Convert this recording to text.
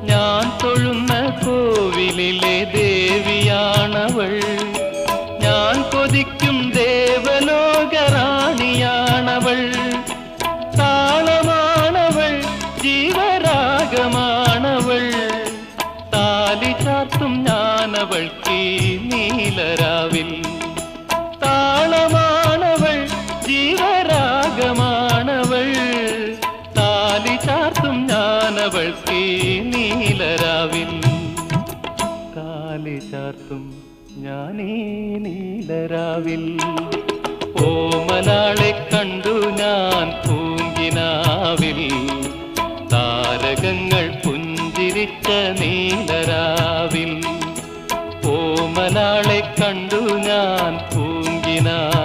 ഞാൻ തൊഴുന്ന കോവിലിലെ ദേവിയാണവൾ, ഞാൻ കൊതിക്കും ദേവലോകറാണിയാണവൾ. താളമാണവൾ, ജീവരാഗമാണവൾ, താലി ചാർത്തും ഞാനവൾക്ക് നീലരാവിൽ. താളമാണവൾ, ജീവരാഗമാണവൾ, താലി ചാർത്തും ഞാനവൾക്ക് നീലരാവിൽ. താലി ചാർത്തും ഞാനീ നീലരാവിൽ. ഓമനാളെ കണ്ടു ഞാൻ പൂങ്കിനാവിൽ, താരകങ്ങൾ പുഞ്ചിരിച്ച നീലരാവിൽ. ഓമനാളെ കണ്ടു ഞാൻ പൂങ്കിനാവിൽ.